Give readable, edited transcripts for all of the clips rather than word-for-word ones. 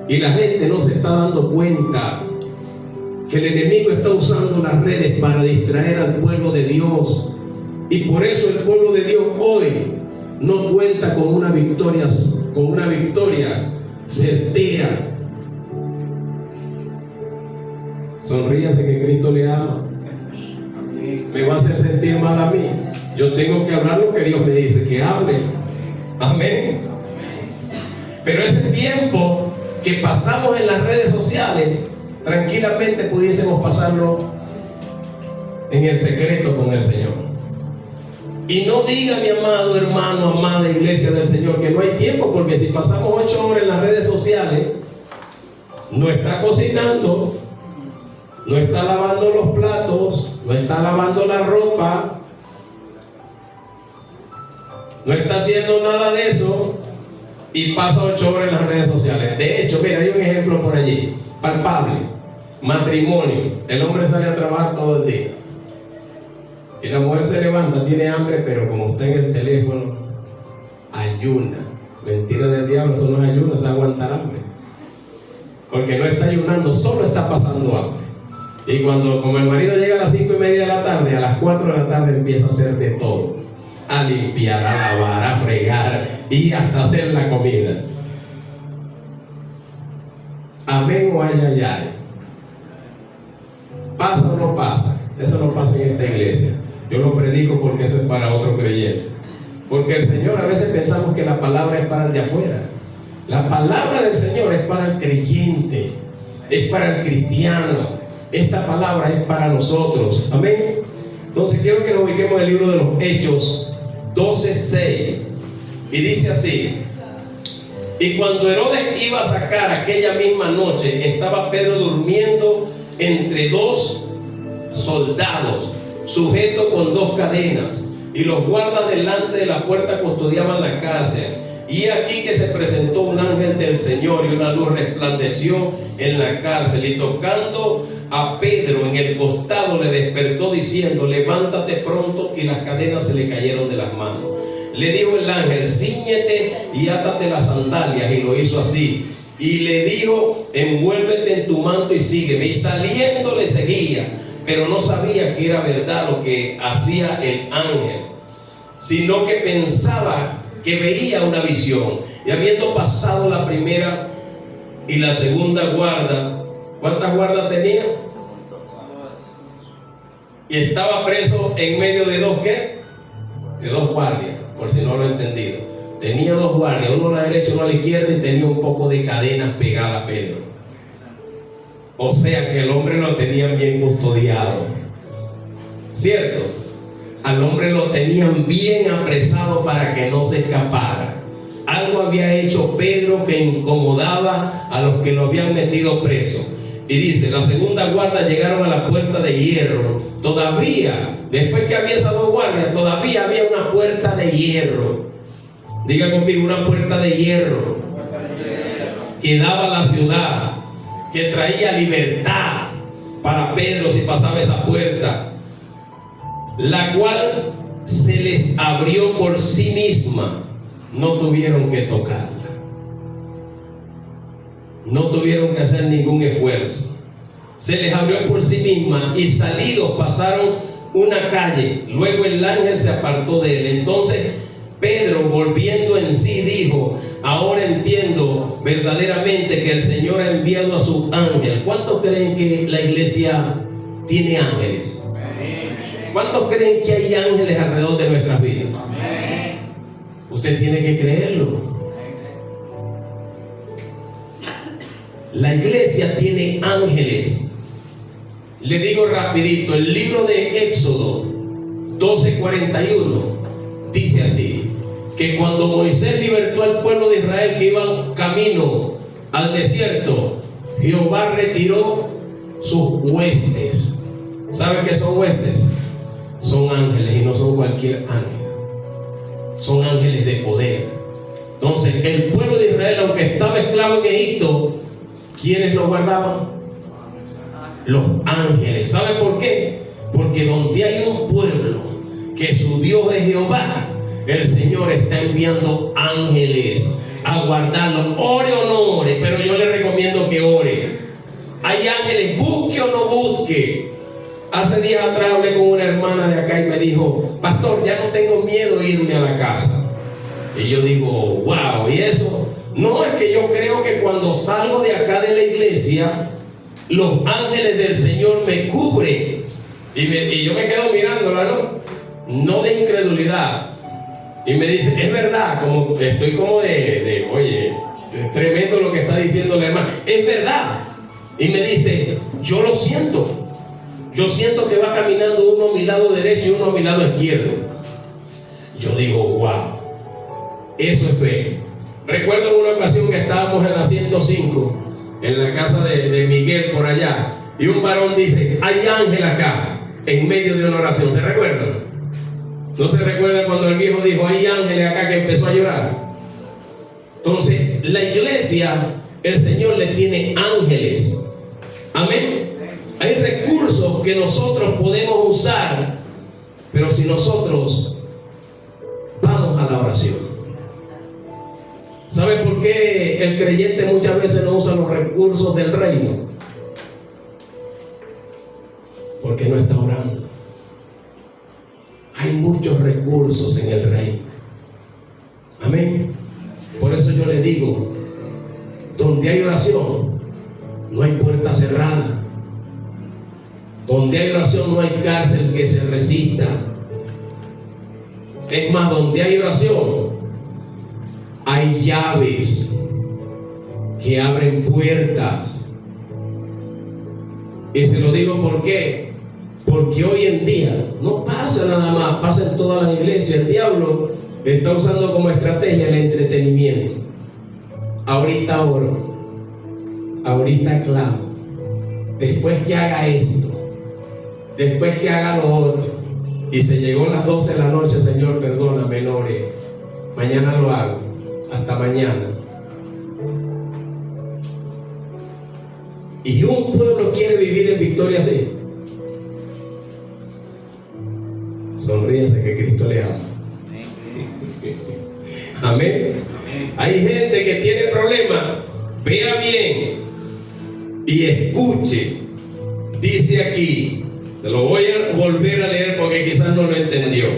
Y la gente no se está dando cuenta que el enemigo está usando las redes para distraer al pueblo de Dios. Y por eso el pueblo de Dios hoy no cuenta con una victoria certera. Sonríase que Cristo le ama. Me va a hacer sentir mal a mí. Yo tengo que hablar lo que Dios me dice que hable. Amén. Pero ese tiempo que pasamos en las redes sociales, tranquilamente pudiésemos pasarlo en el secreto con el Señor. Y no diga, mi amado hermano, amada iglesia del Señor, que no hay tiempo, porque si pasamos 8 horas en las redes sociales, no está cocinando, no está lavando los platos, no está lavando la ropa, no está haciendo nada de eso, y pasa 8 horas en las redes sociales. De hecho, mira, hay un ejemplo por allí, palpable. Matrimonio. El hombre sale a trabajar todo el día y la mujer se levanta, tiene hambre, pero como está en el teléfono, ayuna. Mentira del diablo, eso no es ayuno, es aguantar hambre. Porque no está ayunando, solo está pasando hambre. Y como el marido llega a las 5:30 de la tarde, a las 4 de la tarde empieza a hacer de todo: a limpiar, a lavar, a fregar y hasta hacer la comida. Amén o ay, ay, ay. ¿Pasa o no pasa? Eso no pasa en esta iglesia. Yo lo predico porque eso es para otro creyente. Porque el Señor, a veces pensamos que la palabra es para el de afuera. La palabra del Señor es para el creyente, es para el cristiano. Esta palabra es para nosotros. Amén. Entonces quiero que nos ubiquemos en el libro de los Hechos 12:6. Y dice así: y cuando Herodes iba a sacar aquella misma noche, estaba Pedro durmiendo entre 2 soldados, sujeto con 2 cadenas, y los guardas delante de la puerta custodiaban la cárcel. Y aquí que se presentó un ángel del Señor, y una luz resplandeció en la cárcel, y tocando a Pedro en el costado le despertó diciendo: levántate pronto. Y las cadenas se le cayeron de las manos. Le dijo el ángel: cíñete y átate las sandalias. Y lo hizo así. Y le dijo: envuélvete en tu manto y sígueme. Y saliendo le seguía, pero no sabía que era verdad lo que hacía el ángel, sino que pensaba que veía una visión. Y habiendo pasado la primera y la segunda guarda, ¿cuántas guardas tenía? Y estaba preso en medio de 2 ¿qué? De 2 guardias, por si no lo he entendido. Tenía 2 guardias, uno a la derecha y uno a la izquierda, y tenía un poco de cadenas pegadas a Pedro. O sea que el hombre lo tenían bien custodiado, ¿cierto? Al hombre lo tenían bien apresado para que no se escapara. Algo había hecho Pedro que incomodaba a los que lo habían metido preso. Y dice: la segunda guarda llegaron a la puerta de hierro. Todavía, después que había esas 2 guardias, todavía había una puerta de hierro. Diga conmigo: una puerta de hierro que daba a la ciudad, que traía libertad para Pedro si pasaba esa puerta, la cual se les abrió por sí misma. No tuvieron que tocarla, no tuvieron que hacer ningún esfuerzo. Se les abrió por sí misma, y salidos pasaron una calle. Luego el ángel se apartó de él. Entonces Pedro, volviendo en sí, dijo: ahora entiendo verdaderamente que el Señor ha enviado a su ángel. ¿Cuántos creen que la iglesia tiene ángeles? ¿Cuántos creen que hay ángeles alrededor de nuestras vidas? Usted tiene que creerlo. La iglesia tiene ángeles. Le digo rapidito, el libro de Éxodo 12:41 dice así: que cuando Moisés libertó al pueblo de Israel que iban camino al desierto, Jehová retiró sus huestes. ¿Sabe qué son huestes? Son ángeles, y no son cualquier ángel. Son ángeles de poder. Entonces el pueblo de Israel, aunque estaba esclavo en Egipto, ¿quiénes lo guardaban? Los ángeles. ¿Sabe por qué? Porque donde hay un pueblo que su Dios es Jehová, el Señor está enviando ángeles a guardarlo. Ore o no ore, pero yo le recomiendo ángeles, busque o no busque. Hace días atrás hablé con una hermana de acá y me dijo: pastor, ya no tengo miedo de irme a la casa. Y yo digo: wow, ¿y eso? No, es que yo creo que cuando salgo de acá de la iglesia, los ángeles del Señor me cubren. Y yo me quedo mirándola, no de incredulidad. Y me dice: es verdad, como estoy como de oye, es tremendo lo que está diciendo la hermana. Es verdad. Y me dice: yo lo siento. Yo siento que va caminando uno a mi lado derecho y uno a mi lado izquierdo. Yo digo: wow, eso es fe. Recuerdo en una ocasión que estábamos en la 105, en la casa de Miguel por allá, y un varón dice: hay ángel acá, en medio de una oración. ¿Se recuerda? ¿No se recuerda cuando el viejo dijo: hay ángeles acá, que empezó a llorar? Entonces, la iglesia, el Señor le tiene ángeles. Amén. Hay recursos que nosotros podemos usar, pero si nosotros vamos a la oración. ¿Sabe por qué el creyente muchas veces no usa los recursos del reino? Porque no está orando. Hay muchos recursos en el reino. Amén. Por eso yo le digo: donde hay oración, no hay puerta cerrada. Donde hay oración, no hay cárcel que se resista. Es más, donde hay oración, hay llaves que abren puertas. Y se lo digo ¿por qué? Porque hoy en día no pasa nada más, pasa en todas las iglesias. El diablo está usando como estrategia el entretenimiento. Ahorita oro, ahorita clamo, después que haga esto, después que haga lo otro. Y se llegó a las 12 de la noche: Señor, perdóname, no oré, mañana lo hago. Hasta mañana. Y un pueblo quiere vivir en victoria así. Sonríese, que Cristo le ama. Amén. Hay gente que tiene problemas. Vea bien y escuche. Dice aquí, te lo voy a volver a leer porque quizás no lo entendió.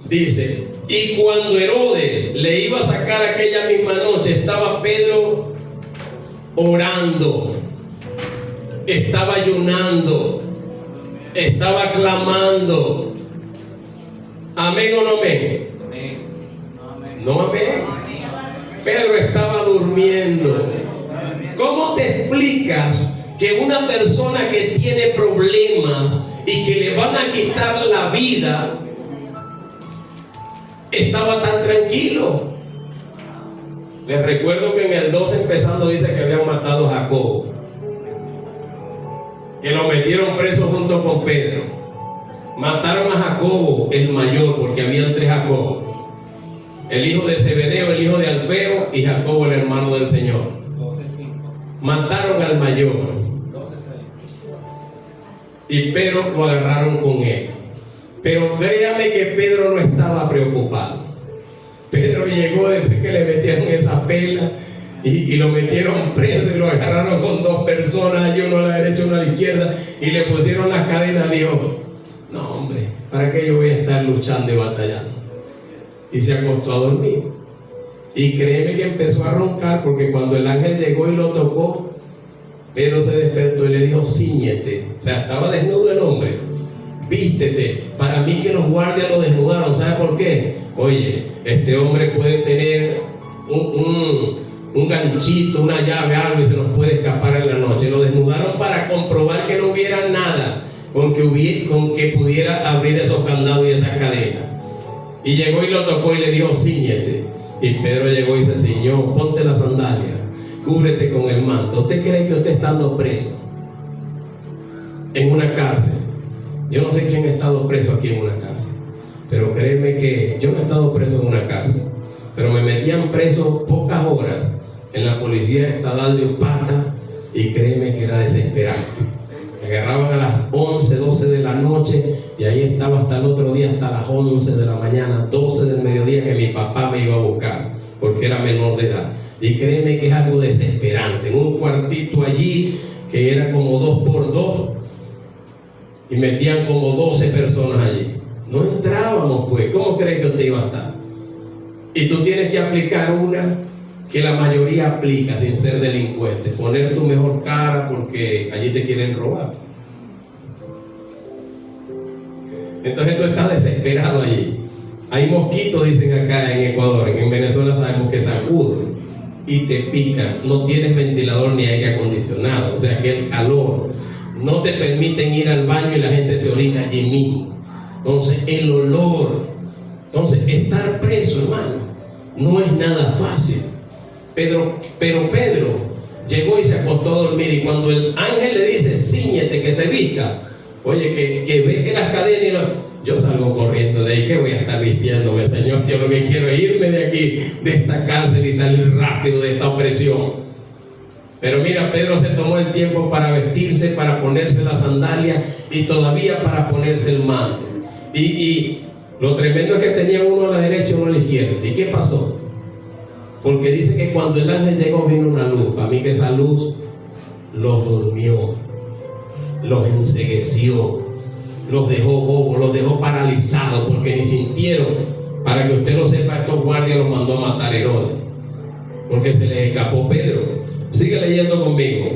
Dice: y cuando Herodes le iba a sacar aquella misma noche, estaba Pedro orando, estaba ayunando, estaba clamando. ¿Amén o no amén? ¿No amén? Pedro estaba durmiendo. ¿Cómo te explicas que una persona que tiene problemas y que le van a quitar la vida estaba tan tranquilo? Les recuerdo que en el 12 empezando dice que habían matado a Jacobo, que lo metieron preso junto con Pedro. Mataron a Jacobo el mayor, porque habían 3 Jacobos: el hijo de Zebedeo, el hijo de Alfeo, y Jacobo, el hermano del Señor. Mataron al mayor y Pedro lo agarraron con él. Pero créame que Pedro no estaba preocupado. Pedro llegó después que le metieron esa pela y lo metieron preso y lo agarraron con 2 personas, uno a la derecha, uno a la izquierda, y le pusieron las cadenas. Dijo: no, hombre, ¿para qué yo voy a estar luchando y batallando? Y se acostó a dormir. Y créeme que empezó a roncar, porque cuando el ángel llegó y lo tocó, Pedro se despertó y le dijo: cíñete. O sea, estaba desnudo el hombre. Vístete. Para mí que los guardias lo desnudaron. ¿Sabe por qué? Oye, este hombre puede tener un ganchito, una llave, algo, y se nos puede escapar en la noche. Lo desnudaron para comprobar que no hubiera nada con que pudiera abrir esos candados y esas cadenas. Y llegó y lo tocó y le dijo: cíñete. Y Pedro llegó y se ciñó: ponte la sandalia, cúbrete con el manto. ¿Usted cree que usted estando preso en una cárcel? Yo no sé quién ha estado preso aquí en una cárcel, pero créeme que yo no he estado preso en una cárcel, pero me metían preso pocas horas en la policía estatal de Upata, y créeme que era desesperante. Me agarraban a las 11, 12 de la noche y ahí estaba hasta el otro día, hasta las 11 de la mañana, 12 del mediodía, que mi papá me iba a buscar, porque era menor de edad. Y créeme que es algo desesperante. En un cuartito allí que era como 2x2 y metían como 12 personas allí. No entrábamos, pues. ¿Cómo crees que usted iba a estar? Y tú tienes que aplicar una que la mayoría aplica sin ser delincuente: poner tu mejor cara porque allí te quieren robar. Entonces tú estás desesperado allí. Hay mosquitos, dicen acá en Ecuador. En Venezuela sabemos que sacuden y te pican. No tienes ventilador ni aire acondicionado, o sea que el calor no te permiten ir al baño y la gente se orina allí mismo. Entonces el olor. Entonces estar preso, hermano, no es nada fácil. Pero Pedro llegó y se acostó a dormir, y cuando el ángel le dice cíñete, que se vista, oye, que ve que las cadenas, yo salgo corriendo de ahí. ¿Qué voy a estar vistiéndome, Señor? Yo lo que quiero es irme de aquí, de esta cárcel, y salir rápido de esta opresión. Pero mira, Pedro se tomó el tiempo para vestirse, para ponerse las sandalias y todavía para ponerse el manto. Y lo tremendo es que tenía uno a la derecha y uno a la izquierda. ¿Y qué pasó? Porque dice que cuando el ángel llegó vino una luz. Para mí que esa luz los durmió, los encegueció, los dejó bobos, los dejó paralizados, porque ni sintieron. Para que usted lo sepa, estos guardias los mandó a matar a Herodes, porque se les escapó Pedro. Sigue leyendo conmigo.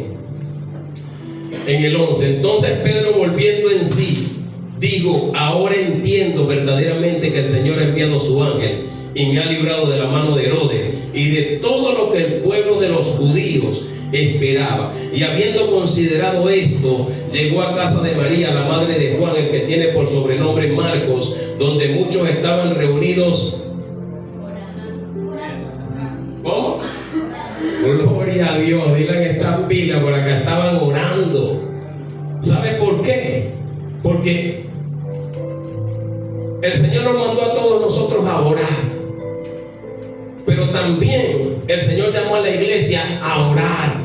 En el 11, entonces Pedro, volviendo en sí, digo, ahora entiendo verdaderamente que el Señor ha enviado su ángel y me ha librado de la mano de Herodes y de todo lo que el pueblo de los judíos esperaba. Y habiendo considerado esto, llegó a casa de María, la madre de Juan, el que tiene por sobrenombre Marcos, donde muchos estaban reunidos. ¿Cómo? Gloria a Dios. Dile en esta pila por acá, estaban orando. ¿Sabe por qué? Porque el Señor nos mandó a todos nosotros a orar, pero también el Señor llamó a la iglesia a orar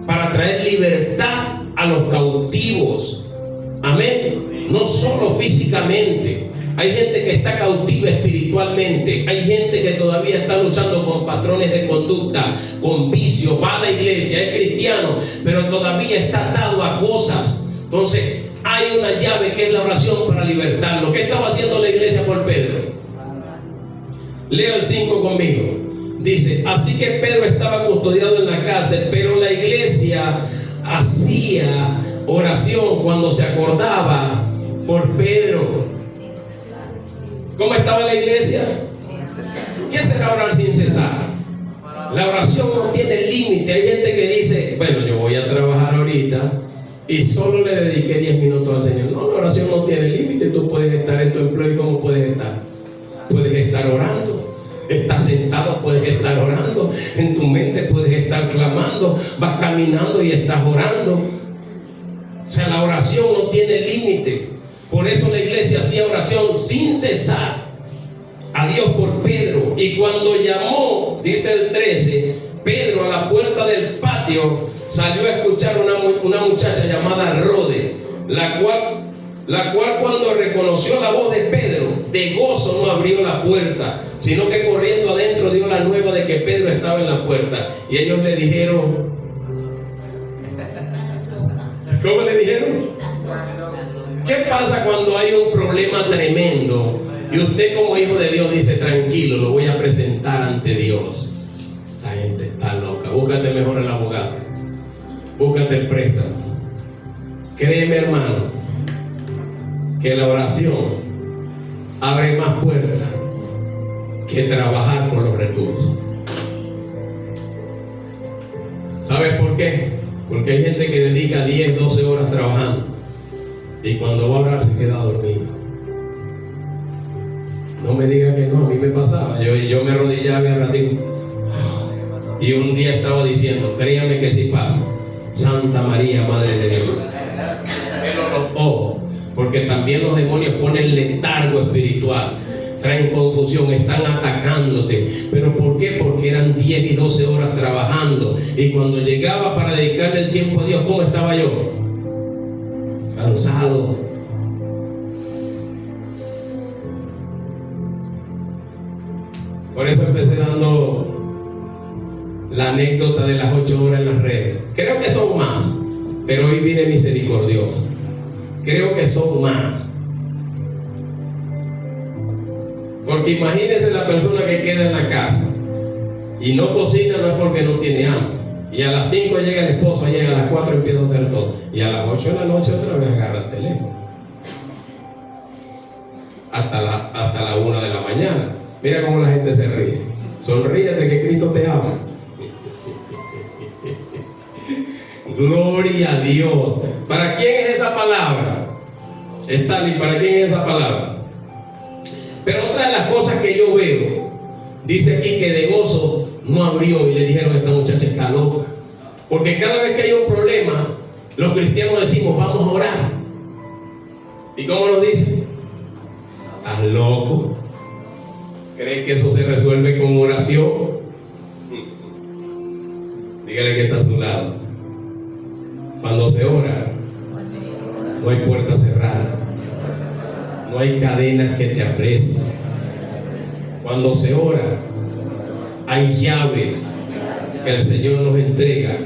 para traer libertad a los cautivos. Amén. No solo físicamente. Hay gente que está cautiva espiritualmente. Hay gente que todavía está luchando con patrones de conducta, con vicios. Va a la iglesia, es cristiano, pero todavía está atado a cosas. Entonces hay una llave que es la oración para libertarlo. ¿Qué estaba haciendo la iglesia por Pedro? Lea el 5 conmigo. Dice, así que Pedro estaba custodiado en la cárcel, pero la iglesia hacía oración cuando se acordaba por Pedro. ¿Cómo estaba la iglesia? ¿Qué será orar sin cesar? La oración no tiene límite. Hay gente que dice, bueno, yo voy a trabajar ahorita y solo le dediqué 10 minutos al Señor. No, la oración no tiene límite. Tú puedes estar en tu empleo. ¿Y cómo puedes estar? Puedes estar orando. Estás sentado, puedes estar orando. En tu mente puedes estar clamando. Vas caminando y estás orando. O sea, la oración no tiene límite. Por eso la iglesia hacía oración sin cesar a Dios por Pedro. Y cuando llamó, dice el 13, Pedro a la puerta del patio, salió a escuchar una muchacha llamada Rode, la cual cuando reconoció la voz de Pedro, de gozo no abrió la puerta, sino que corriendo adentro dio la nueva de que Pedro estaba en la puerta. Y ellos le dijeron, ¿cómo le dijeron? ¿Qué pasa cuando hay un problema tremendo y usted como hijo de Dios dice, tranquilo, lo voy a presentar ante Dios? La gente está loca. Búscate mejor el abogado, búscate el préstamo. Créeme, hermano, que la oración abre más puertas que trabajar por los recursos. ¿Sabes por qué? Porque hay gente que dedica 10, 12 horas trabajando y cuando va a orar se queda dormido. No me diga que no, a mí me pasaba. Yo me arrodillaba un ratito y un día estaba diciendo, créame que sí pasa. Santa María, Madre de Dios. Pero los ojos, porque también los demonios ponen letargo espiritual, traen confusión, están atacándote. ¿Pero por qué? Porque eran 10 y 12 horas trabajando. Y cuando llegaba para dedicarle el tiempo a Dios, ¿cómo estaba yo? Cansado. Por eso empecé dando la anécdota de las 8 horas en las redes. Creo que son más, pero hoy vine misericordioso. Creo que son más. Porque imagínense la persona que queda en la casa y no cocina, no es porque no tiene hambre. Y a las 5 llega el esposo, llega a las 4 empieza a hacer todo. Y a las 8 de la noche otra vez agarra el teléfono. Hasta la 1 de la mañana. Mira cómo la gente se ríe. Sonríete que Cristo te ama. Gloria a Dios. ¿Para quién es esa palabra? Stanley, ¿para quién es esa palabra? Pero otra de las cosas que yo veo, dice aquí que de gozo no abrió y le dijeron: esta muchacha está loca. Porque cada vez que hay un problema, los cristianos decimos: vamos a orar. ¿Y cómo lo dicen? ¿Estás loco? ¿Crees que eso se resuelve con oración? Dígale que está a su lado. Cuando se ora, no hay puerta cerrada, no hay cadenas que te apresen. Cuando se ora, hay llaves que el Señor nos entrega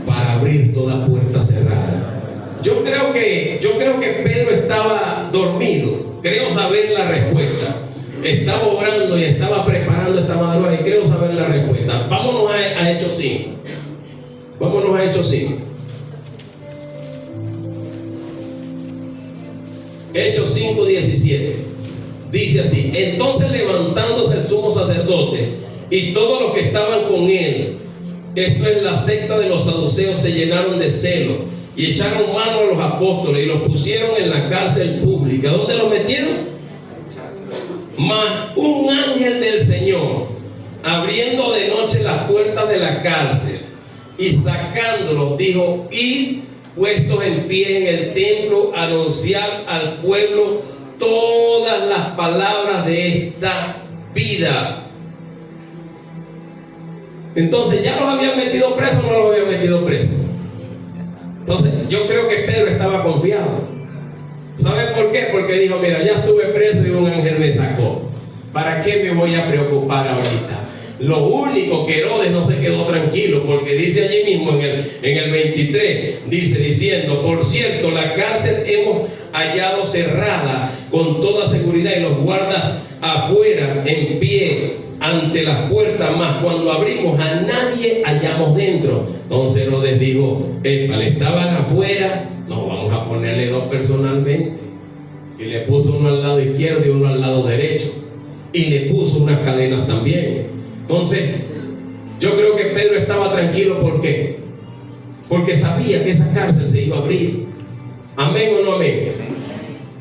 para abrir toda puerta cerrada. Yo creo que Pedro estaba dormido. Creo saber la respuesta. Estaba orando y estaba preparando esta madrugada y creo saber la respuesta. Vámonos a Hechos 5. Vámonos a Hechos 5. Hechos 5:17. Dice así: entonces levantándose el sumo sacerdote y todos los que estaban con él, esto es la secta de los saduceos, se llenaron de celo y echaron mano a los apóstoles y los pusieron en la cárcel pública. ¿Dónde los metieron? Mas un ángel del Señor, abriendo de noche las puertas de la cárcel y sacándolos, dijo: id puestos en pie en el templo, anunciar al pueblo todas las palabras de esta vida. Entonces, ¿ya los habían metido presos o no los habían metido presos? Entonces, yo creo que Pedro estaba confiado. ¿Sabe por qué? Porque dijo: mira, ya estuve preso y un ángel me sacó. ¿Para qué me voy a preocupar ahorita? Lo único que Herodes no se quedó tranquilo, porque dice allí mismo en el 23, diciendo: por cierto, la cárcel hemos hallado cerrada con toda seguridad y los guardas afuera en pie ante las puertas, mas cuando abrimos a nadie hallamos dentro. Entonces Herodes dijo: le estaban afuera, no, vamos a ponerle dos personalmente. Y le puso uno al lado izquierdo y uno al lado derecho, y le puso unas cadenas también. Entonces, yo creo que Pedro estaba tranquilo. ¿Por qué? Porque sabía que esa cárcel se iba a abrir. ¿Amén o no amén?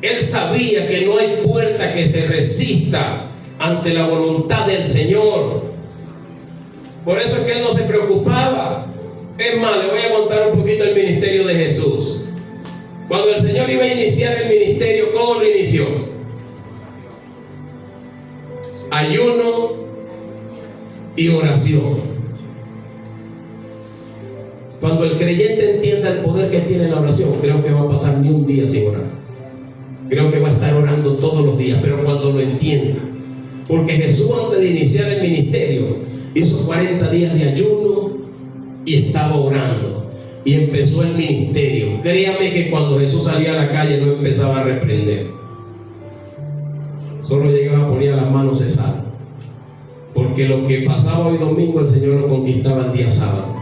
Él sabía que no hay puerta que se resista ante la voluntad del Señor. Por eso es que él no se preocupaba. Es más, le voy a contar un poquito el ministerio de Jesús. Cuando el Señor iba a iniciar el ministerio, ¿cómo lo inició? Ayuno y oración. Cuando el creyente entienda el poder que tiene la oración, creo que va a pasar ni un día sin orar. Creo que va a estar orando todos los días, pero cuando lo entienda. Porque Jesús, antes de iniciar el ministerio, hizo 40 días de ayuno y estaba orando. Y empezó el ministerio. Créame que cuando Jesús salía a la calle no empezaba a reprender. Solo llegaba, ponía las manos cesadas. Porque lo que pasaba hoy domingo, el Señor lo conquistaba el día sábado.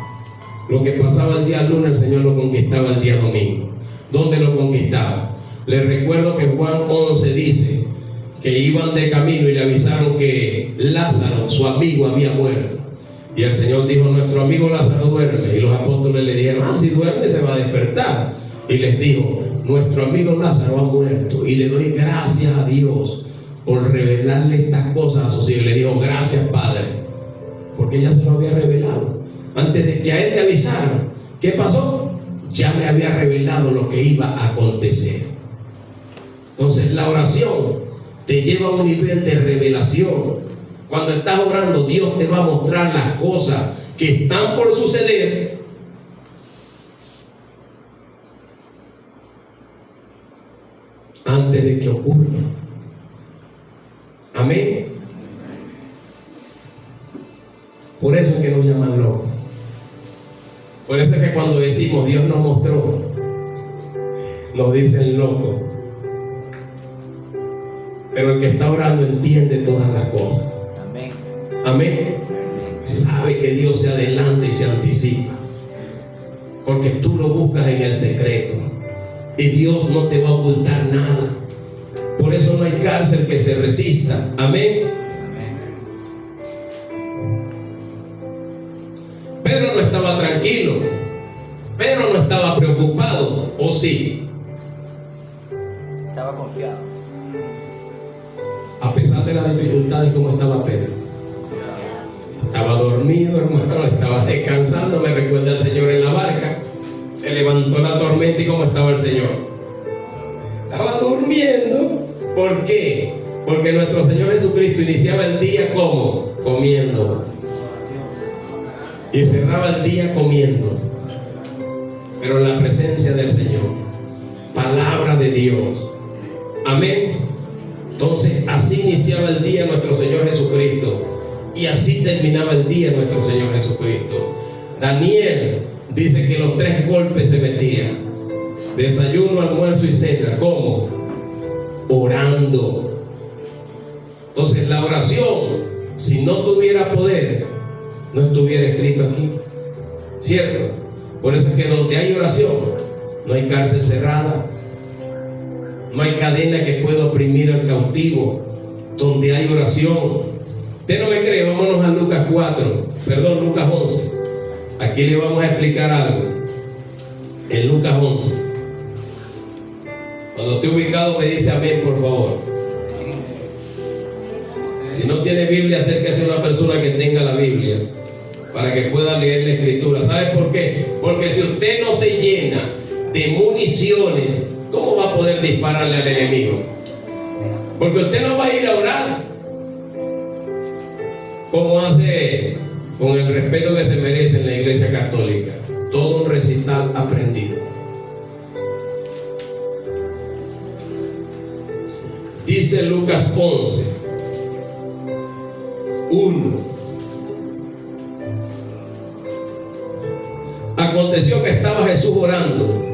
Lo que pasaba el día lunes, el Señor lo conquistaba el día domingo. ¿Dónde lo conquistaba? Les recuerdo que Juan 11 dice que iban de camino y le avisaron que Lázaro, su amigo, había muerto. Y el Señor dijo: nuestro amigo Lázaro duerme. Y los apóstoles le dijeron: si duerme se va a despertar. Y les dijo: nuestro amigo Lázaro ha muerto. Y le doy gracias a Dios por revelarle estas cosas a sus hijos. Le dijo: gracias, Padre, porque ya se lo había revelado. Antes de que a él le avisaran, ¿qué pasó? Ya le había revelado lo que iba a acontecer. Entonces, la oración te lleva a un nivel de revelación. Cuando estás orando, Dios te va a mostrar las cosas que están por suceder antes de que ocurran. Amén. Por eso es que nos llaman locos. Por eso es que cuando decimos Dios nos mostró, nos dicen locos. Pero el que está orando entiende todas las cosas. Amén. Amén. Sabe que Dios se adelanta y se anticipa. Porque tú lo buscas en el secreto. Y Dios no te va a ocultar nada. Por eso no hay cárcel que se resista. Amén. Pedro no estaba tranquilo. Pedro no estaba preocupado. ¿O sí? Estaba confiado. A pesar de las dificultades, ¿cómo estaba Pedro? Estaba dormido, hermano. Estaba descansando. Me recuerda el Señor en la barca. Se levantó la tormenta y ¿cómo estaba el Señor? Estaba durmiendo. ¿Por qué? Porque nuestro Señor Jesucristo iniciaba el día ¿cómo? Comiendo. Y cerraba el día comiendo. Pero en la presencia del Señor. Palabra de Dios. Amén. Entonces así iniciaba el día nuestro Señor Jesucristo. Y así terminaba el día nuestro Señor Jesucristo. Daniel dice que los 3 golpes se metía: desayuno, almuerzo y cena. ¿Cómo? Orando. Entonces la oración, si no tuviera poder, no estuviera escrito aquí. ¿Cierto? Por eso es que donde hay oración, no hay cárcel cerrada, no hay cadena que pueda oprimir al cautivo. Donde hay oración. Usted no me cree, vámonos a Lucas 11. Aquí le vamos a explicar algo. En Lucas 11. Cuando esté ubicado me dice amén, por favor. Si no tiene Biblia, acérquese a una persona que tenga la Biblia para que pueda leer la Escritura. ¿Sabe por qué? Porque si usted no se llena de municiones, ¿cómo va a poder dispararle al enemigo? Porque usted no va a ir a orar como hace, con el respeto que se merece en la Iglesia Católica, todo un recital aprendido. Dice Lucas 11, 1. Aconteció que estaba Jesús orando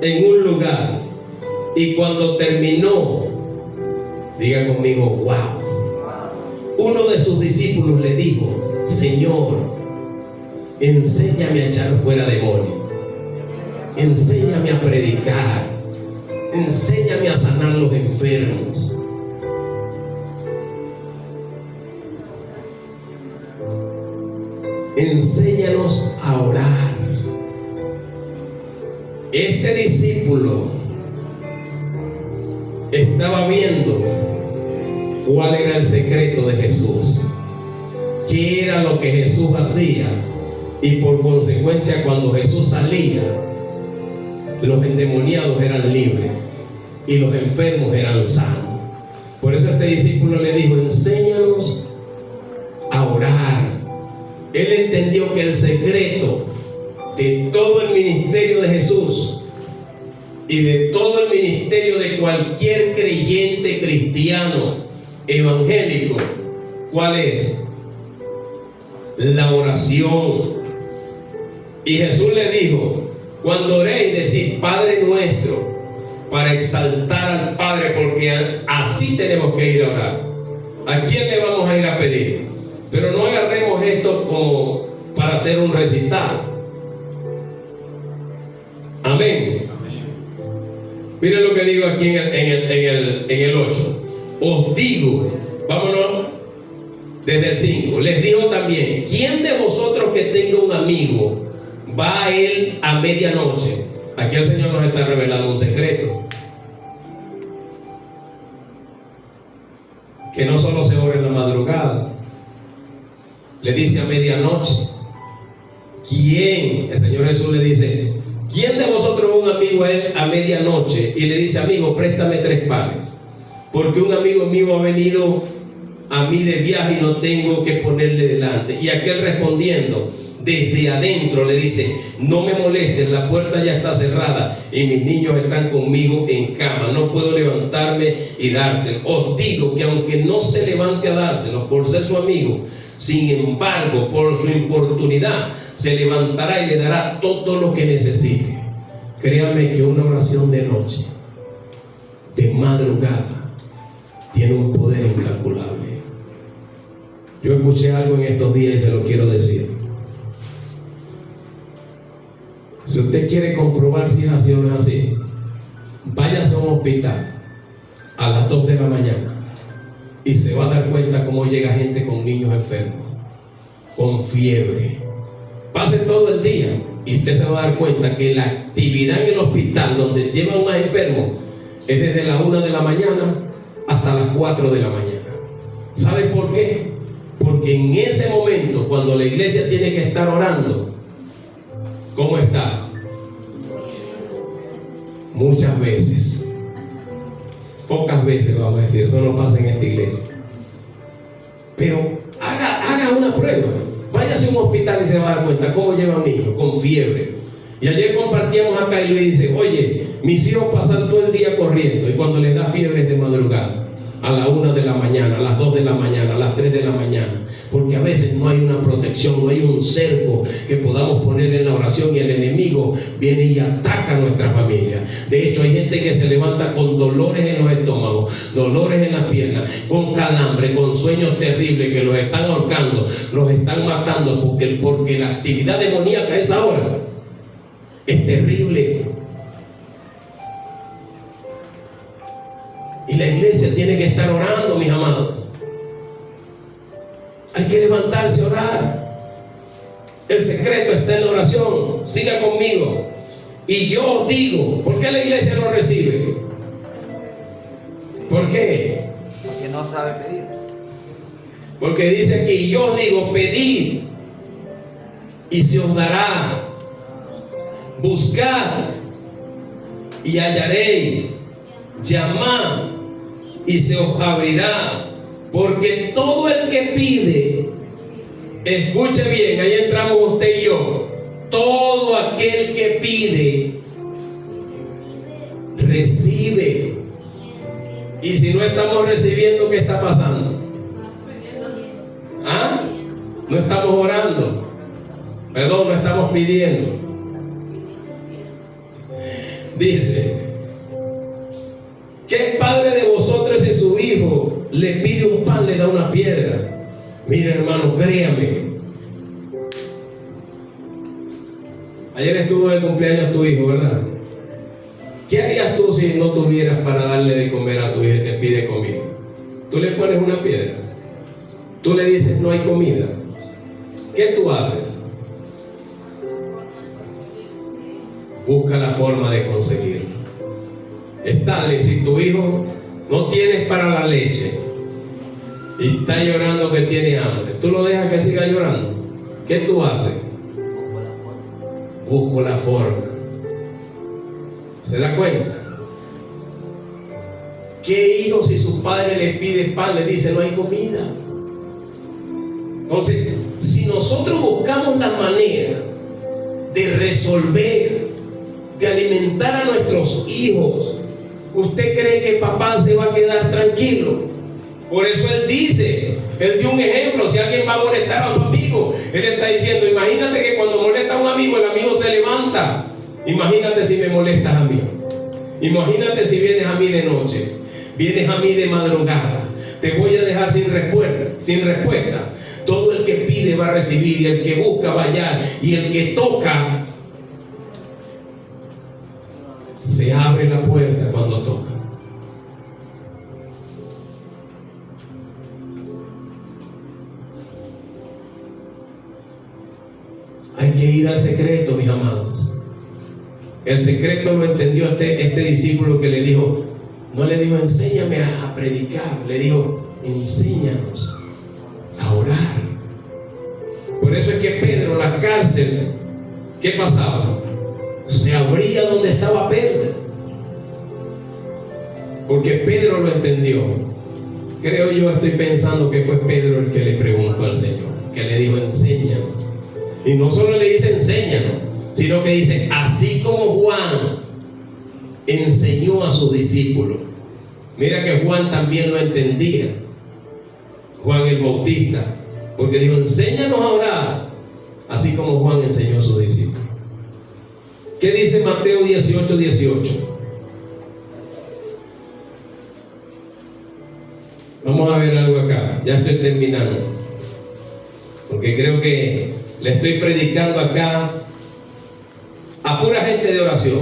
en un lugar, y cuando terminó, diga conmigo, wow, uno de sus discípulos le dijo: Señor, enséñame a echar fuera demonios, enséñame a predicar, enséñame a sanar los enfermos. Enséñanos a orar. Este discípulo estaba viendo cuál era el secreto de Jesús, qué era lo que Jesús hacía, y por consecuencia cuando Jesús salía, los endemoniados eran libres y los enfermos eran sanos. Por eso este discípulo le dijo: enséñanos a orar. Él entendió que el secreto de todo el ministerio de Jesús y de todo el ministerio de cualquier creyente cristiano evangélico, ¿cuál es? La oración. Y Jesús le dijo: cuando oréis, decid Padre nuestro, para exaltar al Padre, porque así tenemos que ir a orar. ¿A quién le vamos a ir a pedir? Pero no agarremos esto como para hacer un recital. Amén. Miren lo que digo aquí en el 8. Os digo, vámonos desde el 5. Les digo también: ¿quién de vosotros que tenga un amigo va a él a medianoche? Aquí el Señor nos está revelando un secreto. Que no solo se ora en la madrugada. Le dice a medianoche. ¿Quién? El Señor Jesús le dice: ¿quién de vosotros va un amigo a él a medianoche y le dice: amigo, préstame 3 panes, porque un amigo mío ha venido a mí de viaje y no tengo que ponerle delante? Y aquel respondiendo desde adentro le dice: no me molestes, la puerta ya está cerrada y mis niños están conmigo en cama, no puedo levantarme y dártelo. Os digo que aunque no se levante a dárselo por ser su amigo, Sin embargo, por su importunidad, se levantará y le dará todo lo que necesite. Créanme que una oración de noche, de madrugada, tiene un poder incalculable. Yo escuché algo en estos días y se lo quiero decir. Si usted quiere comprobar si es así o no es así, váyase a un hospital a las 2 de la mañana y se va a dar cuenta cómo llega gente con niños enfermos, con fiebre. Pase todo el día y usted se va a dar cuenta que la actividad en el hospital donde llevan más enfermos es desde la 1 de la mañana hasta las 4 de la mañana. ¿Sabe por qué? Porque en ese momento, cuando la iglesia tiene que estar orando, ¿cómo está? Muchas veces, pocas veces vamos a decir, eso no pasa en esta iglesia. Pero haga una prueba. Váyase a un hospital y se va a dar cuenta cómo lleva un niño con fiebre. Y ayer compartíamos acá y Luis dice, oye, mis hijos pasan todo el día corriendo y cuando les da fiebre es de madrugada, a la 1 de la mañana, a las 2 de la mañana, a las 3 de la mañana, porque a veces no hay una protección, no hay un cerco que podamos poner en la oración y el enemigo viene y ataca a nuestra familia. De hecho, hay gente que se levanta con dolores en los estómagos, dolores en las piernas, con calambre, con sueños terribles que los están ahorcando, los están matando, porque la actividad demoníaca a esa hora es terrible. Y la iglesia tiene que estar orando, mis amados. Hay que levantarse a orar. El secreto está en la oración. Siga conmigo. Y yo os digo, ¿por qué la iglesia no recibe? ¿Por qué? Porque no sabe pedir. Porque dice aquí, yo os digo, pedid y se os dará. Buscad y hallaréis. Llamad y se os abrirá, porque todo el que pide, escuche bien, ahí entramos usted y yo, todo aquel que pide, recibe. Y si no estamos recibiendo, ¿qué está pasando? ¿Ah? No estamos orando, perdón, no estamos pidiendo. Dice, ¿qué padre de vosotros si su hijo le pide un pan le da una piedra? Mira, hermano, créame. Ayer estuvo de cumpleaños tu hijo, ¿verdad? ¿Qué harías tú si no tuvieras para darle de comer a tu hijo y te pide comida? Tú le pones una piedra. Tú le dices no hay comida. ¿Qué tú haces? Busca la forma de conseguirlo. Está, si tu hijo no tienes para la leche y está llorando que tiene hambre, ¿tú lo dejas que siga llorando? ¿Qué tú haces? Busco la forma. ¿Se da cuenta? ¿Qué hijo si su padre le pide pan, le dice no hay comida? Entonces, si nosotros buscamos la manera de resolver, de alimentar a nuestros hijos, ¿usted cree que papá se va a quedar tranquilo? Por eso él dice, él dio un ejemplo, si alguien va a molestar a su amigo, él está diciendo, imagínate que cuando molesta a un amigo, el amigo se levanta. Imagínate si me molestas a mí. Imagínate si vienes a mí de noche, vienes a mí de madrugada. Te voy a dejar sin respuesta. Todo el que pide va a recibir, y el que busca va a hallar, y el que toca, se abre la puerta cuando toca. Hay que ir al secreto, mis amados. El secreto lo entendió este discípulo que le dijo, no le dijo enséñame a predicar, le dijo enséñanos a orar. Por eso es que Pedro, la cárcel, ¿qué pasaba? Se abría donde estaba Pedro, porque Pedro lo entendió. Creo yo, estoy pensando que fue Pedro el que le preguntó al Señor, que le dijo enséñanos. Y no solo le dice enséñanos, sino que dice así como Juan enseñó a sus discípulos. Mira que Juan también lo entendía, Juan el Bautista, Porque dijo, enséñanos a orar, así como Juan enseñó a sus discípulos. ¿Qué dice Mateo 18:18? Vamos a ver algo acá, ya estoy terminando, porque creo que le estoy predicando acá a pura gente de oración.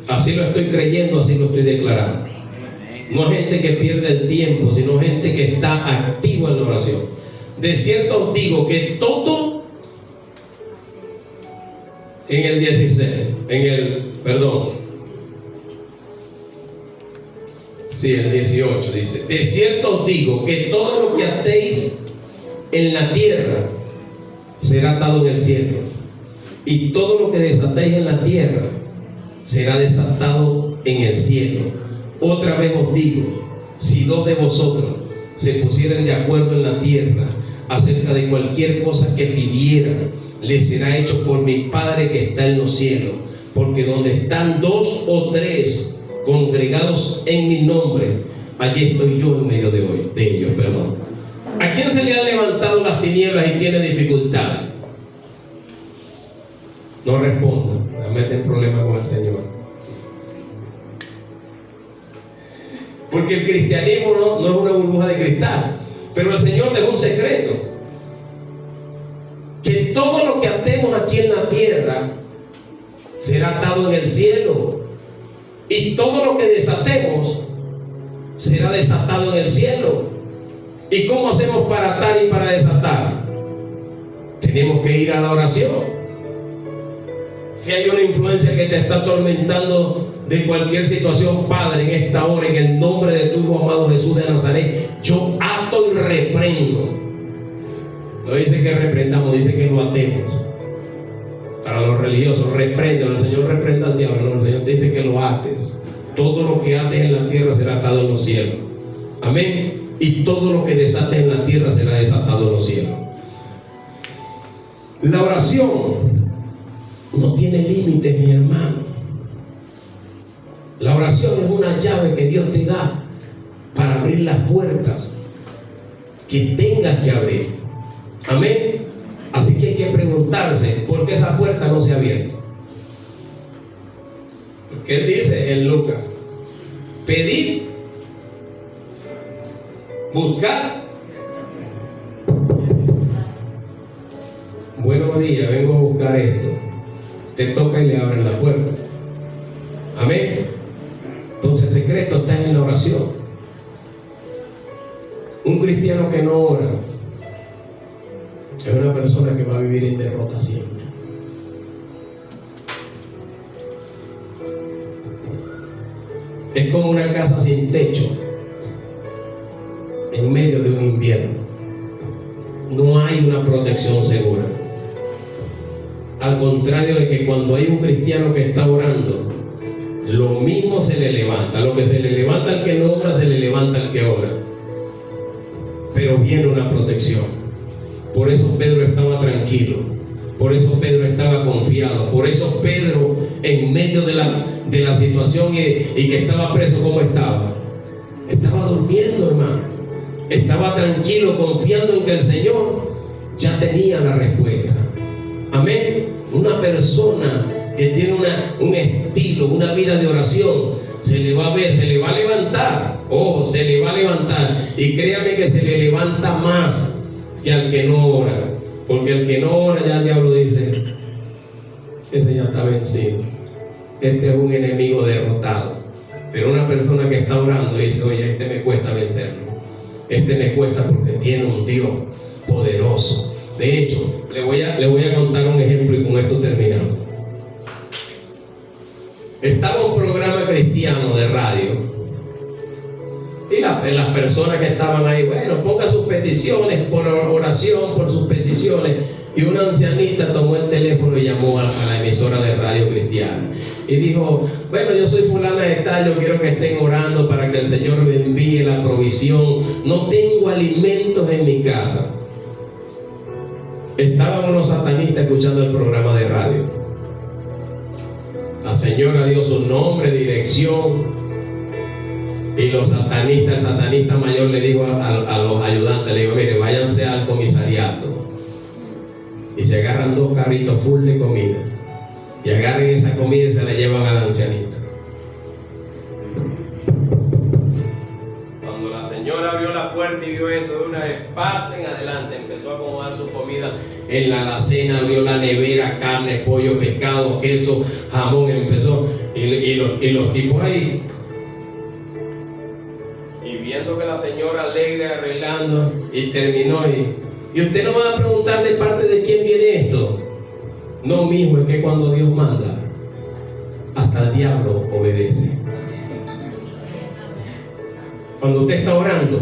Así lo estoy creyendo, así lo estoy declarando. No gente que pierde el tiempo, sino gente que está activa en la oración. De cierto os digo que todo, en el 16, el 18 dice, de cierto os digo que todo lo que atéis en la tierra será atado en el cielo, y todo lo que desatéis en la tierra será desatado en el cielo. Otra vez os digo, si dos de vosotros se pusieren de acuerdo en la tierra acerca de cualquier cosa que pidieran, les será hecho por mi Padre que está en los cielos. Porque donde están dos o tres congregados en mi nombre, allí estoy yo en medio de ellos. ¿A quién se le han levantado las tinieblas y tiene dificultades? No responda, no meten problemas con el Señor. Porque el cristianismo no es una burbuja de cristal, pero el Señor dejó un secreto: que todo lo que atemos aquí en la tierra será atado en el cielo, y todo lo que desatemos será desatado en el cielo. ¿Y cómo hacemos para atar y para desatar? Tenemos que ir a la oración. Si hay una influencia que te está atormentando de cualquier situación, Padre, en esta hora, en el nombre de tu Hijo amado Jesús de Nazaret, yo ato y reprendo. No dice que reprendamos, dice que lo atemos. Para los religiosos, reprende, el Señor reprenda al diablo, no, el Señor te dice que lo ates. Todo lo que ates en la tierra será atado en los cielos. Amén. Y todo lo que desates en la tierra será desatado en los cielos. La oración no tiene límites, mi hermano. La oración es una llave que Dios te da para abrir las puertas que tengas que abrir. Amén. Así que hay que preguntarse por qué esa puerta no se ha abierto. Porque Él dice en Lucas: pedid, buscar. Buenos días, vengo a buscar esto. Te toca y le abren la puerta. Amén. Entonces el secreto está en la oración. Un cristiano que no ora es una persona que va a vivir en derrota siempre. Es como una casa sin techo en medio de un invierno. No hay una protección segura. Al contrario de que cuando hay un cristiano que está orando, lo mismo se le levanta. Lo que se le levanta al que no ora, se le levanta al que ora. Pero viene una protección. Por eso Pedro estaba tranquilo. Por eso Pedro estaba confiado. Por eso Pedro, en medio de la situación y que estaba preso, ¿cómo estaba? Estaba durmiendo, hermano. Estaba tranquilo, confiando en que el Señor ya tenía la respuesta. Amén. Una persona que tiene un estilo, una vida de oración, se le va a ver, se le va a levantar. Ojo, se le va a levantar. Y créame que se le levanta más que al que no ora. Porque el que no ora, ya el diablo dice: ese ya está vencido. Este es un enemigo derrotado. Pero una persona que está orando dice: oye, este me cuesta vencerlo. Este me cuesta porque tiene un Dios poderoso. De hecho, le voy a contar un ejemplo y con esto terminamos. Estaba un programa cristiano de radio y las personas que estaban ahí, bueno, ponga sus peticiones por oración, por sus peticiones. Y una ancianita tomó el teléfono y llamó a la emisora de radio cristiana y dijo: bueno, yo soy fulana de tal, yo quiero que estén orando para que el Señor me envíe la provisión. No tengo alimentos en mi casa. Estaban unos satanistas escuchando el programa de radio. La señora dio su nombre, dirección, y los satanistas, el satanista mayor le dijo a los ayudantes, le dijo: mire, váyanse al comisariato. y se agarran 2 carritos full de comida y agarran esa comida y se la llevan a la ancianita. Cuando la señora abrió la puerta y vio eso, de una vez, pasen adelante, empezó a acomodar su comida en la alacena, abrió la nevera, carne, pollo, pescado, queso, jamón, empezó, y los tipos ahí, y viendo que la señora alegre arreglando, y terminó, y usted no va a preguntar de parte de quién viene esto. No, mijo, es que cuando Dios manda, hasta el diablo obedece. Cuando usted está orando,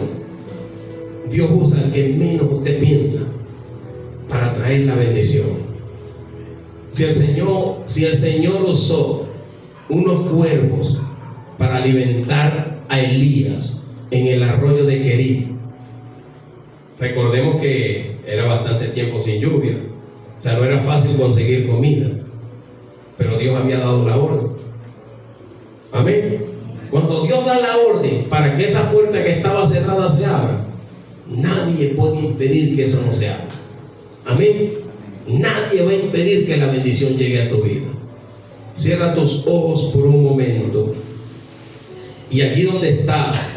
Dios usa el que menos usted piensa para traer la bendición. Si el Señor usó unos cuervos para alimentar a Elías en el arroyo de Querit, recordemos que era bastante tiempo sin lluvia, o sea, no era fácil conseguir comida, pero Dios había dado la orden. Amén. Cuando Dios da la orden para que esa puerta que estaba cerrada se abra, nadie puede impedir que eso no se abra. Amén. Nadie va a impedir que la bendición llegue a tu vida. Cierra tus ojos por un momento, y aquí donde estás,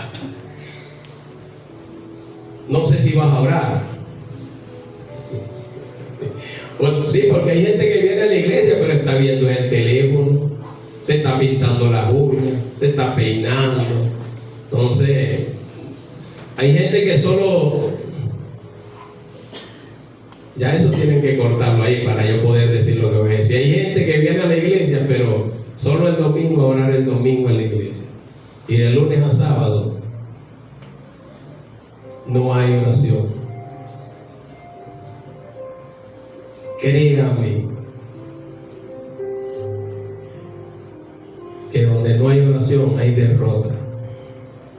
no sé si vas a orar. Sí, porque hay gente que viene a la iglesia pero está viendo el teléfono, se está pintando las uñas, se está peinando. Entonces, hay gente que solo, ya eso tienen que cortarlo ahí para yo poder decir lo que voy a decir. Hay gente que viene a la iglesia pero solo el domingo, a orar el domingo en la iglesia, y de lunes a sábado no hay oración. Créame que donde no hay oración hay derrota,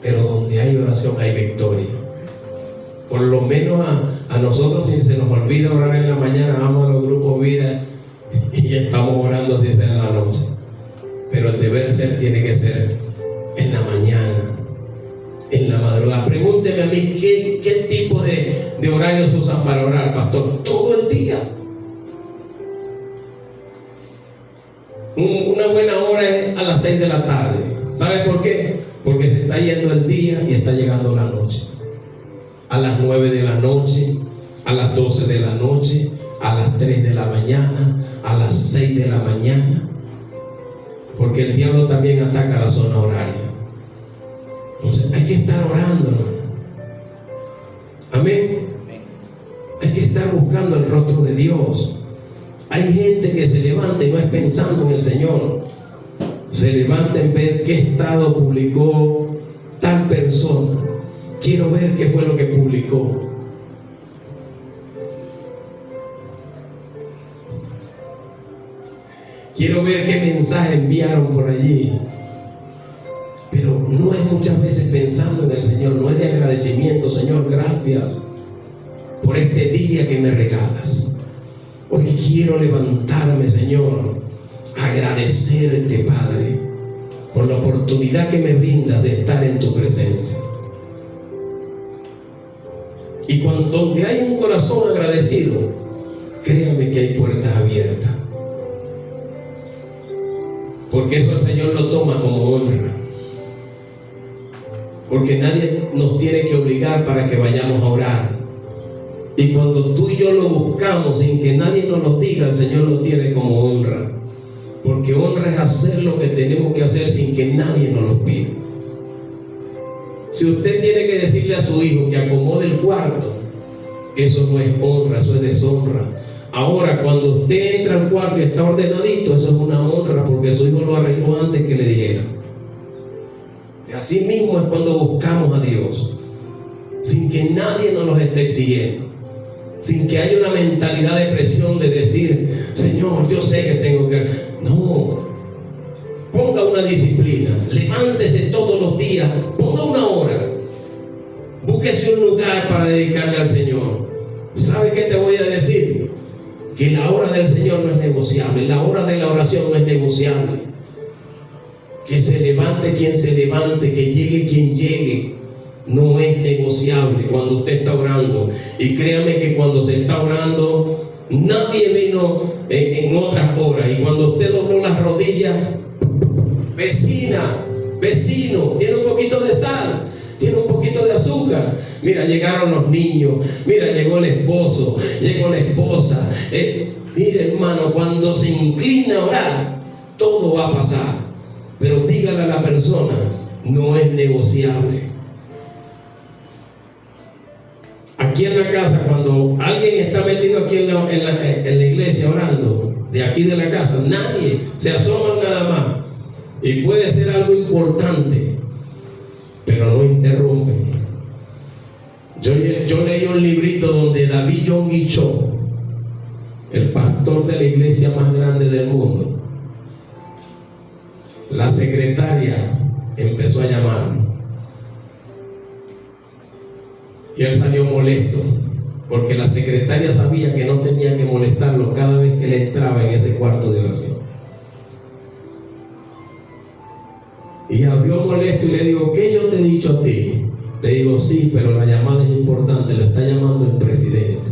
pero donde hay oración hay victoria. Por lo menos a nosotros, si se nos olvida orar en la mañana, vamos a los grupos vida y estamos orando así sea en la noche, pero el deber ser tiene que ser en la mañana, en la madrugada. Pregúnteme a mí qué tipo de horarios se usan para orar, pastor. Todo el día. Una buena hora es a las 6 de la tarde. ¿Sabe por qué? Porque se está yendo el día y está llegando la noche. A las 9 de la noche, a las 12 de la noche, a las 3 de la mañana, a las 6 de la mañana. Porque el diablo también ataca la zona horaria. Entonces hay que estar orando, hermano. Amén. Hay que estar buscando el rostro de Dios. Hay gente que se levanta y no es pensando en el Señor. Se levanta en ver qué estado publicó tal persona. Quiero ver qué fue lo que publicó. Quiero ver qué mensaje enviaron por allí. Pero no es muchas veces pensando en el Señor, no es de agradecimiento. Señor, gracias por este día que me regalas. Hoy quiero levantarme, Señor, a agradecerte, Padre, por la oportunidad que me brinda de estar en tu presencia. Y donde hay un corazón agradecido, créame que hay puertas abiertas. Porque eso el Señor lo toma como honra. Porque nadie nos tiene que obligar para que vayamos a orar. Y cuando tú y yo lo buscamos sin que nadie nos lo diga, el Señor lo tiene como honra. Porque honra es hacer lo que tenemos que hacer sin que nadie nos lo pida. Si usted tiene que decirle a su hijo que acomode el cuarto, eso no es honra, eso es deshonra. Ahora, cuando usted entra al cuarto y está ordenadito, eso es una honra, porque su hijo lo arregló antes que le dijera. Así mismo es cuando buscamos a Dios, sin que nadie nos los esté exigiendo, sin que haya una mentalidad de presión de decir, Señor, yo sé que tengo que... No, ponga una disciplina, levántese todos los días, ponga una hora, búsquese un lugar para dedicarle al Señor. ¿Sabe qué te voy a decir? Que la hora del Señor no es negociable, la hora de la oración no es negociable. Que se levante quien se levante, que llegue quien llegue, no es negociable cuando usted está orando. Y créame que cuando se está orando, Nadie vino en otras horas. Y cuando usted dobló las rodillas, vecina, vecino, tiene un poquito de sal, tiene un poquito de azúcar. Mira, llegaron los niños, mira, llegó el esposo, llegó la esposa. Mire, hermano, cuando se inclina a orar, todo va a pasar. Pero dígale a la persona, no es negociable. Aquí en la casa, cuando alguien está metido aquí en la iglesia orando, de aquí de la casa, nadie se asoma nada más. Y puede ser algo importante, pero no interrumpe. Yo leí un librito donde David Yonggi Cho, el pastor de la iglesia más grande del mundo, la secretaria empezó a llamarlo. Y él salió molesto, porque la secretaria sabía que no tenía que molestarlo cada vez que él entraba en ese cuarto de oración. Y abrió molesto y le digo, ¿qué yo te he dicho a ti? Le digo, sí, pero la llamada es importante, lo está llamando el presidente.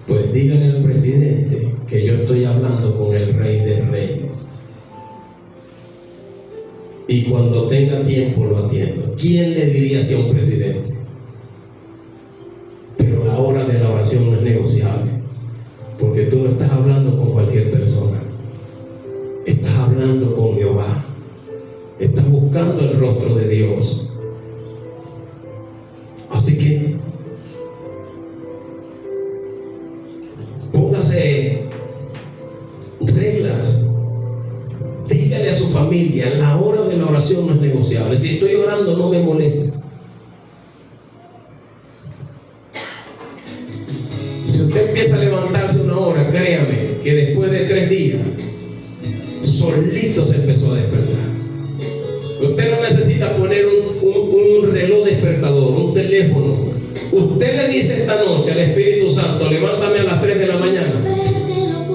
Pues dígale al presidente que yo estoy hablando con el Rey de Reyes. Y cuando tenga tiempo lo atiendo. ¿Quién le diría así a un presidente? Pero la hora de la oración no es negociable, porque tú no estás hablando con cualquier persona, estás hablando con Jehová, estás buscando el rostro de Dios. Así que póngase reglas, dígale a su familia, la hora de la oración no es negociable. Si estoy orando, no me moleste. Si usted empieza a levantarse una hora, créame que después de 3 días, solito se empezó a despertar. Usted no necesita poner un reloj despertador, un teléfono. Usted le dice esta noche al Espíritu Santo, levántame a las 3 de la mañana.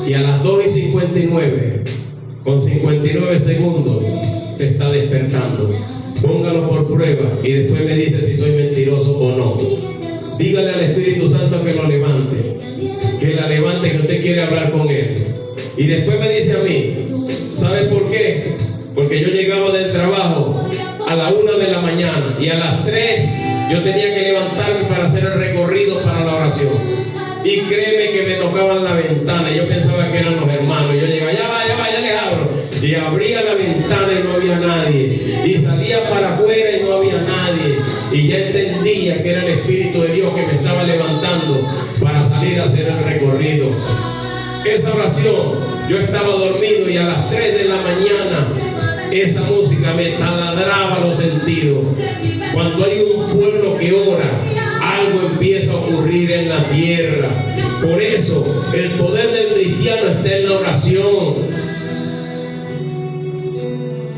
Y a las 2:59, con 59 segundos, te está despertando. Póngalo por prueba y después me dice si soy mentiroso o no. Dígale al Espíritu Santo que lo levante, que la levante, que usted quiere hablar con él. Y después me dice a mí, ¿sabe por qué? Porque yo llegaba del trabajo a la 1 de la mañana y a las 3 yo tenía que levantarme para hacer el recorrido para la oración. Y créeme que me tocaban la ventana. Yo pensaba que eran los hermanos. Yo llegaba, ya les abro. Y abría la ventana y no había nadie. Y salía para afuera y no había nadie. Y ya entendía que era el Espíritu de Dios que me estaba levantando para salir a hacer el recorrido. Esa oración, yo estaba dormido y a las 3 de la mañana esa música me taladraba los sentidos. Cuando hay un pueblo que ora, algo empieza a ocurrir en la tierra. Por eso el poder del cristiano está en la oración.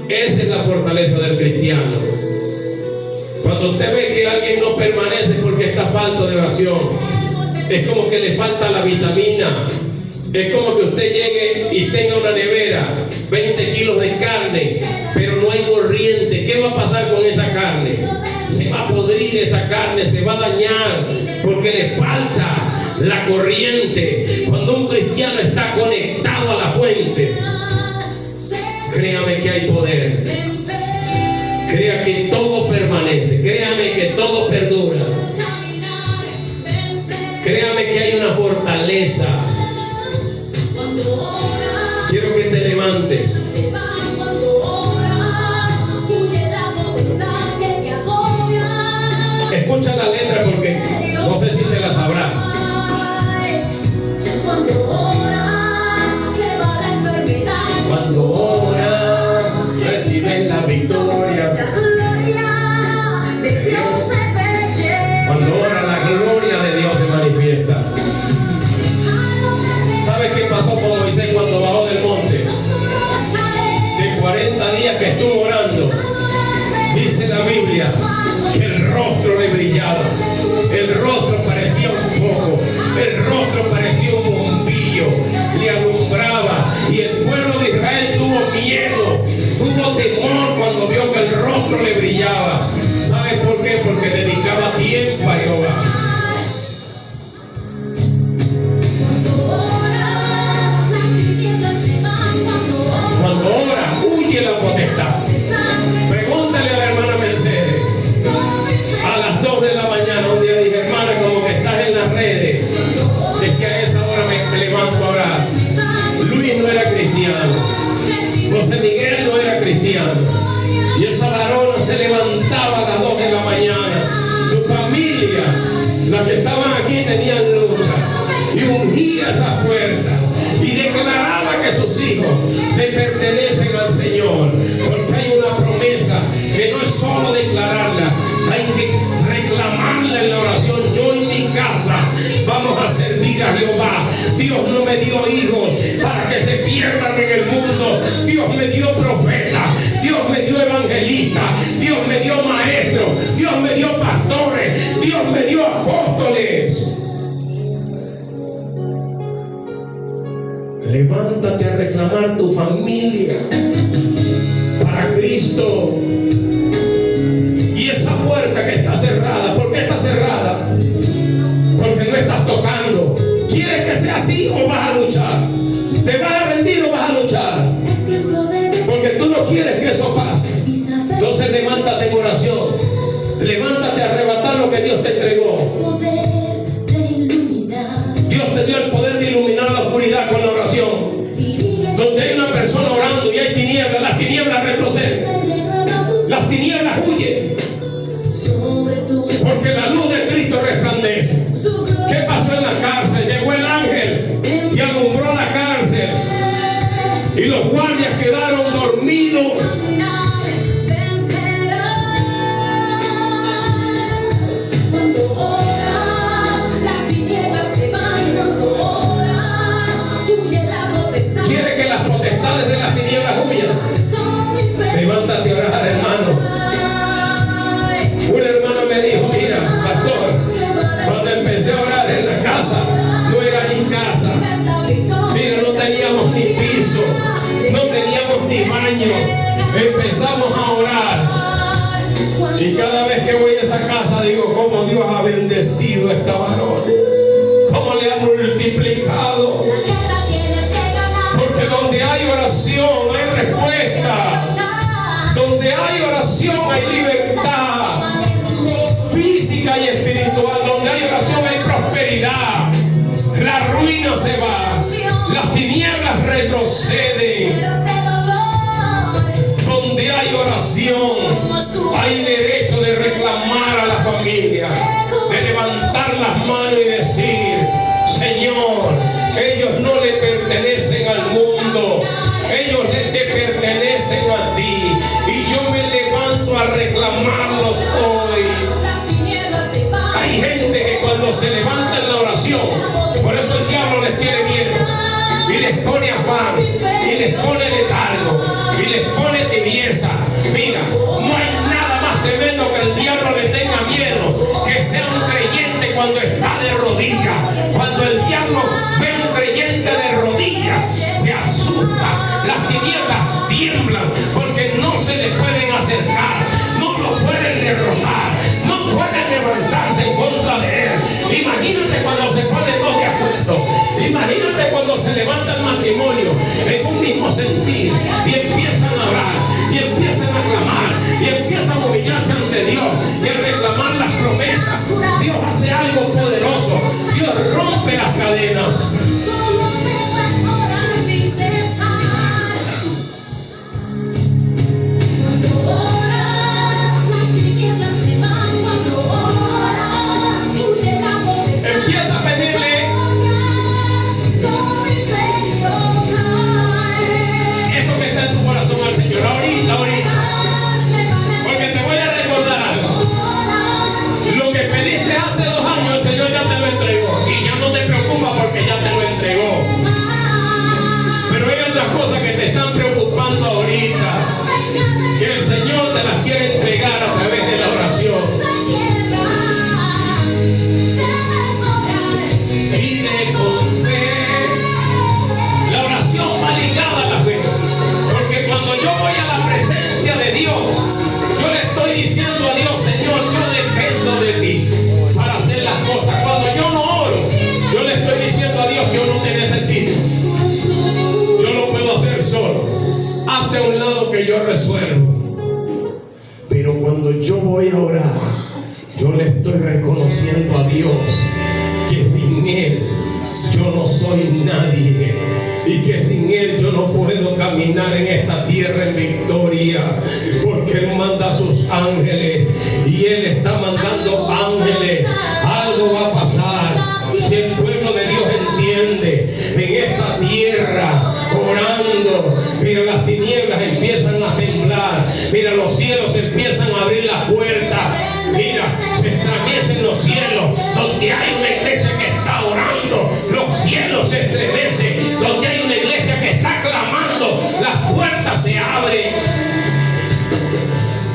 Esa es la fortaleza del cristiano. Cuando usted ve que alguien no permanece porque está falto de oración, es como que le falta la vitamina. Es como que usted llegue y tenga una nevera, 20 kilos de carne, pero no hay corriente. ¿Qué va a pasar con esa carne? Se va a podrir esa carne, se va a dañar, porque le falta la corriente. Cuando un cristiano está conectado a la fuente, créame que hay poder. Crea que todo permanece. Créame que todo perdura. Créame que hay una fortaleza. Quiero que te levantes. Escucha la letra porque no sé si te la sabrás. Cuando oras, se va la enfermedad. Cuando oras, recibes la victoria. La gloria de Dios se percibe. Cuando oras, la gloria de Dios se manifiesta. ¿Sabes qué pasó con Moisés cuando bajó del monte? José Miguel no era cristiano. Y esa varona se levantaba a las 2 de la mañana. Su familia, las que estaban aquí, tenían lucha. Y ungía esas puertas. Y declaraba que sus hijos le pertenecen al Señor. Porque hay una promesa que no es solo declararla, hay que reclamarla en la oración. Yo en mi casa vamos a servir a Jehová. Dios no me dio hijos para que se pierdan en el mundo. Dios me dio profeta, Dios me dio evangelista, Dios me dio maestro, Dios me dio pastores, Dios me dio apóstoles. Levántate a reclamar tu familia para Cristo. Y esa puerta que está cerrada, ¿por qué está cerrada? Porque no estás tocando. ¿Quieres que sea así o vas a luchar? ¿Te vas a rendir o vas a luchar? Porque tú no quieres que eso pase. Entonces levántate en oración. Levántate a arrebatar lo que Dios te entregó. Dios te dio el poder de iluminar la oscuridad con la oración. Donde hay una persona orando y hay tinieblas, las tinieblas retroceden. Las tinieblas huyen. Porque la luz de Cristo resplandece. ¿Qué pasó en la cárcel? Llegó el ángel y alumbró la cárcel. Y los guardias quedaron dormidos. ¿Quiere que las potestades de las tinieblas huyan? Levántate a orar, hermano. Un hermano me dijo, mira, pastor, cuando empecé a orar en la casa, no era ni casa. Mira, no teníamos ni piso, no teníamos ni baño. Empezamos a orar. Y cada vez que voy a esa casa digo, cómo Dios ha bendecido a esta varón, cómo le ha multiplicado. Porque donde hay oración hay respuesta. Donde hay oración hay libertad física y espiritual. Donde hay oración hay prosperidad. La ruina se va. Las tinieblas retroceden. Donde hay oración hay derecho de reclamar a la familia, de levantar las manos y decir, Señor, ellos no le pertenecen al mundo, ellos te pertenecen a ti, y yo me levanto a reclamarlos hoy. Hay gente que cuando se levanta en la oración, por eso el diablo les tiene miedo y les pone afán y les pone letargo y les pone tibieza. Mira, no hay nada más tremendo que el diablo le tenga miedo que sea un creyente cuando está de rodillas. Cuando el diablo ve a un creyente de rodillas, se asusta. Las tinieblas tiemblan porque no se le pueden acercar, no lo pueden derrotar, no pueden levantarse en contra de él. Imagínate cuando se ponen dos de acuerdo. Imagínate cuando se levanta el matrimonio en un mismo sentir y empiezan a orar y empiezan a clamar y empiezan a humillarse ante Dios y a reclamar las promesas. Dios hace algo poderoso. Dios rompe las cadenas. Empieza a pedirle eso que está en tu corazón al Señor. Ahorita. Porque te voy a recordar algo. Lo que pediste hace 2 años, el Señor ya te lo entregó. Y ya no te preocupa porque ya te lo entregó. Pero hay otras cosas que te están preocupando ahorita, que el Señor te las quiere entregar a través de la oración. Pide con fe. La oración va ligada a la fe. Porque cuando yo voy a la presencia de Dios, yo le estoy diciendo a Dios, Señor, yo dependo de ti para hacer las cosas. Cuando yo no oro, yo le estoy diciendo a Dios, yo no te necesito. Yo lo puedo hacer solo. Hazte a un lado que yo resuelvo. Pero cuando yo voy a orar, yo le estoy reconociendo a Dios que sin Él yo no soy nadie y que sin Él yo no puedo caminar en esta tierra en victoria, porque Él manda a sus ángeles y Él está mandando ángeles. Algo va a pasar si el pueblo de Dios entiende en esta tierra orando. Mira, las tinieblas empiezan a temblar, mira, los cielos empiezan a abrir las puertas, mira, se estremecen los cielos. Donde hay una iglesia que está orando, los cielos se estremecen. Donde hay una iglesia que está clamando, las puertas se abren.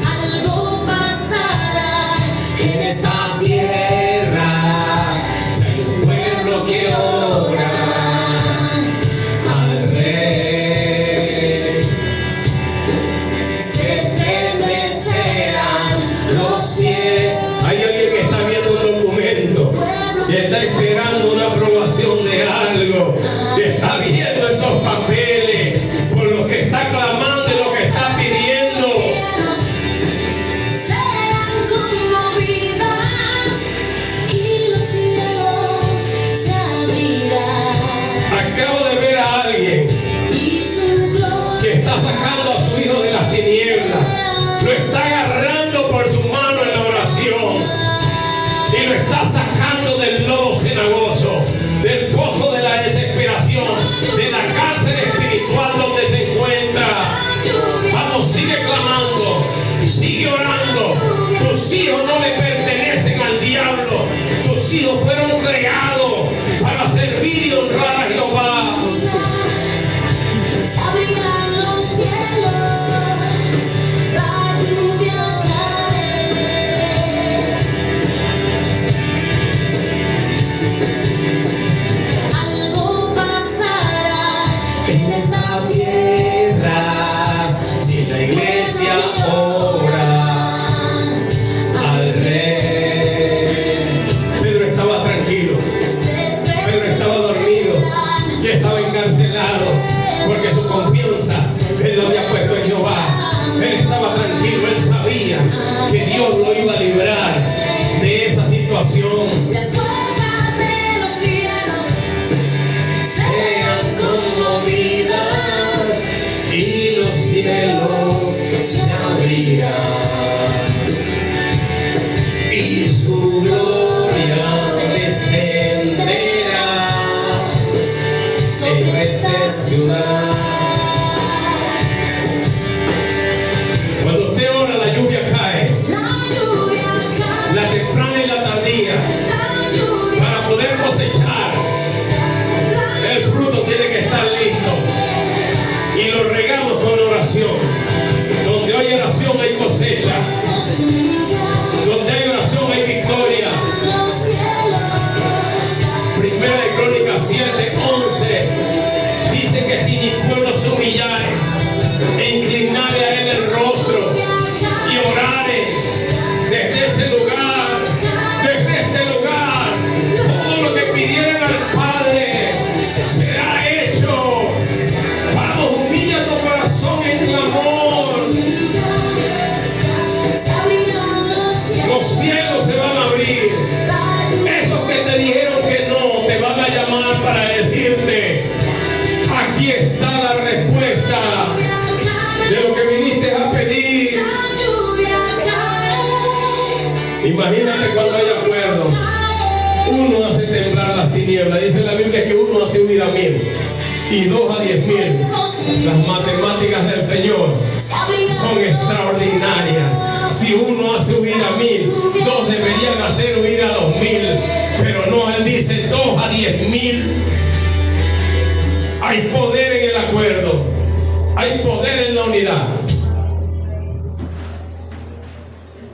Algo pasará en esta tierra. Si hay un pueblo que ora al Rey, Se estremecerán los cielos. hay alguien que está viendo un documento y está esperando una aprobación de algo, y está viendo esos papeles por lo que está clamando y lo que está pidiendo. Serán conmovidas y los cielos se abrirán. Acabo de ver a alguien Y su gloria que está sacando a su hijo de las tinieblas, lo está agarrando por su mano en la oración y lo está sacando del lodo cenagoso, del pozo de la desesperación, de la cárcel espiritual donde se encuentra. Vamos, sigue clamando, sigue orando. Tus hijos no le pertenecen al diablo, tus hijos fueron creados para servir y honrar a Jehová. se abrirán los cielos, la lluvia cae. Algo pasará en esta Tierra, si la iglesia ora al Rey. Pedro estaba tranquilo, Pedro estaba dormido y estaba encarcelado porque su confianza él lo había puesto en Jehová. Él estaba tranquilo, él sabía que Dios lo iba a librar de esa situación. Las puertas de los cielos sean conmovidas Y los cielos se abrirán y su gloria descenderá en esta ciudad. Cuando usted ora, la lluvia cae, La lluvia cae, la temprana y la tardía, la lluvia para poder cosechar. El fruto tiene que estar listo y lo regamos con oración. Donde hay oración hay cosecha, donde hay oración hay victoria. los cielos. Primera de Crónicas 7:11 dice que si mi pueblo se humillare e inclinare a él el rostro y orare desde ese lugar, desde este lugar, todo lo que pidieran al Padre será hecho. Vamos, humilla tu corazón en clamor. Se abrirán Los cielos se van a abrir. la lluvia Esos que te dijeron que no, te van a llamar para decirte: aquí está la respuesta cae, de lo que viniste a pedir. la lluvia cae. Imagínate cuando hay acuerdo. Uno hace temblar las tinieblas. Dice la Biblia que uno hace huir a 1000 y 2 a 10,000. Las matemáticas del Señor son extraordinarias. Si uno hace huir a 1000, 2 deberían hacer huir a 2000. Pero no, Él dice 2 a 10,000. Hay poder en el acuerdo. Hay poder en la unidad.